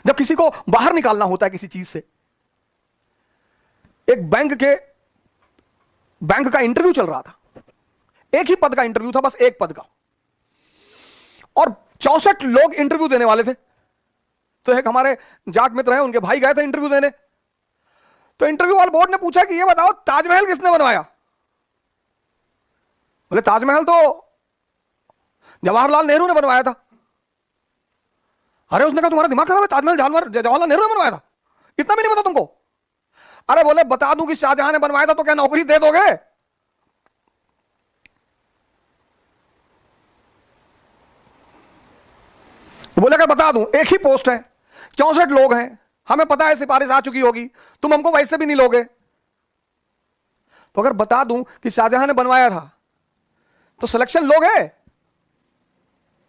जब किसी को बाहर निकालना होता है किसी चीज से, एक बैंक का इंटरव्यू चल रहा था, एक ही पद का इंटरव्यू था, बस एक पद का, और 64 लोग इंटरव्यू देने वाले थे। तो एक हमारे जाट मित्र हैं, उनके भाई गए थे इंटरव्यू देने। तो इंटरव्यू वाले बोर्ड ने पूछा कि ये बताओ ताजमहल किसने बनवाया? बोले ताजमहल तो जवाहरलाल नेहरू ने बनवाया था। अरे उसने कहा तुम्हारा दिमाग खराब है, ताजमहल जवाहरलाल नेहरू ने बनवाया था, इतना भी नहीं पता तुमको? अरे बोले बता दूं कि शाहजहां ने बनवाया था तो क्या नौकरी दे दोगे? बोले अगर बता दूं, एक ही पोस्ट है, 64 लोग हैं, हमें पता है सिफारिश आ चुकी होगी, तुम हमको वैसे भी नहीं लोगे। तो अगर बता दूं कि शाहजहां ने बनवाया था तो सिलेक्शन लोगे?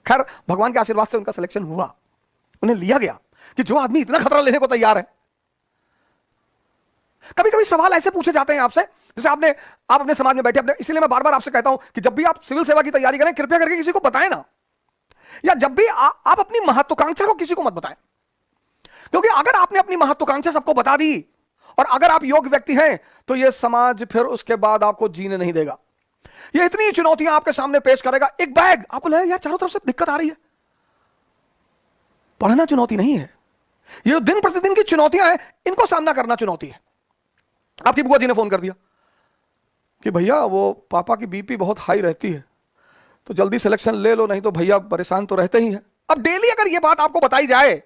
खैर भगवान के आशीर्वाद से उनका सिलेक्शन हुआ, उन्हें लिया गया कि जो आदमी इतना खतरा लेने को तैयार है। कभी कभी सवाल ऐसे पूछे जाते हैं आपसे, जैसे आप अपने समाज में बैठे अपने, इसीलिए मैं बार बार आपसे कहता हूं कि जब भी आप सिविल सेवा की तैयारी करें, कृपया करके किसी को बताएं ना, या जब भी आप अपनी महत्वाकांक्षा को किसी को मत बताएं, क्योंकि अगर आपने अपनी महत्वाकांक्षा सबको बता दी और अगर आप योग्य व्यक्ति हैं तो यह समाज फिर उसके बाद आपको जीने नहीं देगा। ये इतनी चुनौतियां आपके सामने पेश करेगा, एक बैग आपको लगेगा यार चारों तरफ से दिक्कत आ रही है। पढ़ना चुनौती नहीं है, ये जो दिन प्रतिदिन की चुनौतियां हैं इनको सामना करना चुनौती है। आपकी बुआ जी ने फोन कर दिया कि भैया वो पापा की बीपी बहुत हाई रहती है, तो जल्दी सिलेक्शन ले लो, नहीं तो भैया परेशान तो रहते ही हैं। अब डेली अगर ये बात आपको बताई जाए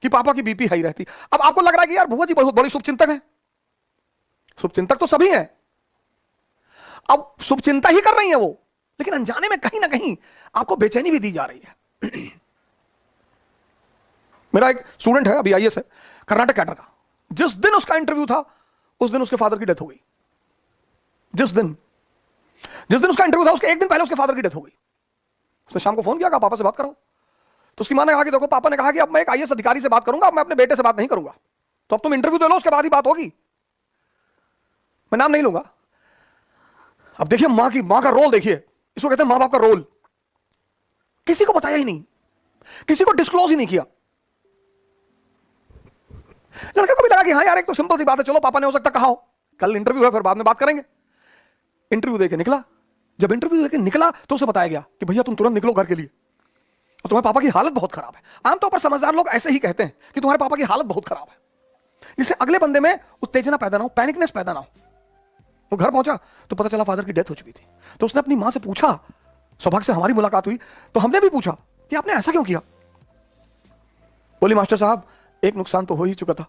कि पापा की बीपी हाई रहती, अब आपको लग रहा है कि यार बुआ जी बहुत बड़ी शुभचिंतक है। शुभचिंतक तो सभी हैं, अब शुभचिंता ही कर रही है वो, लेकिन अनजाने में कहीं ना कहीं आपको बेचैनी भी दी जा रही है। मेरा एक स्टूडेंट है, अभी आईएएस है, कर्नाटक कैडर का। जिस दिन उसका इंटरव्यू था उस दिन उसके फादर की डेथ हो गई। जिस दिन उसका इंटरव्यू था उसके एक दिन पहले उसके फादर की डेथ हो गई। उसने शाम को फोन किया, कहा पापा से बात करो। तो उसकी मां ने कहा कि देखो पापा ने कहा कि अब मैं एक आईएएस अधिकारी से बात करूंगा, अब मैं अपने बेटे से बात नहीं करूंगा, तो अब तुम इंटरव्यू दे लो, उसके बाद ही बात होगी, मैं नाम नहीं लूंगा। अब देखिए मां का रोल देखिए, इसको कहते हैं मां बाप का रोल। किसी को बताया ही नहीं, किसी को डिस्क्लोज ही नहीं किया। लड़के को भी लगा कि हाँ यार एक तो सिंपल सी बात है, चलो पापा ने हो सकता कहा हो, कल इंटरव्यू है फिर बाद में बात करेंगे। इंटरव्यू देके निकला, जब इंटरव्यू देके निकला तो उसे बताया गया कि भैया तुम तुरंत निकलो घर के लिए, और तुम्हारे पापा की हालत बहुत खराब है। आमतौर पर समझदार लोग ऐसे ही कहते हैं कि तुम्हारे पापा की हालत बहुत खराब है, जिससे अगले बंदे में उत्तेजना पैदा ना हो, पैनिकनेस पैदा ना हो। वो घर पहुंचा तो पता चला फादर की डेथ हो चुकी थी। तो उसने अपनी मां से पूछा, सौभाग्य से हमारी मुलाकात हुई तो हमने भी पूछा कि आपने ऐसा क्यों किया। बोली मास्टर साहब एक नुकसान तो हो ही चुका था,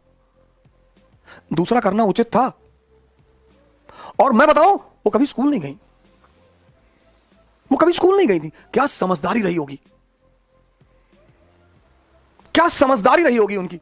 दूसरा करना उचित था। और मैं बताऊं वो कभी स्कूल नहीं गई, वो कभी स्कूल नहीं गई थी। क्या समझदारी रही होगी, क्या समझदारी रही होगी उनकी।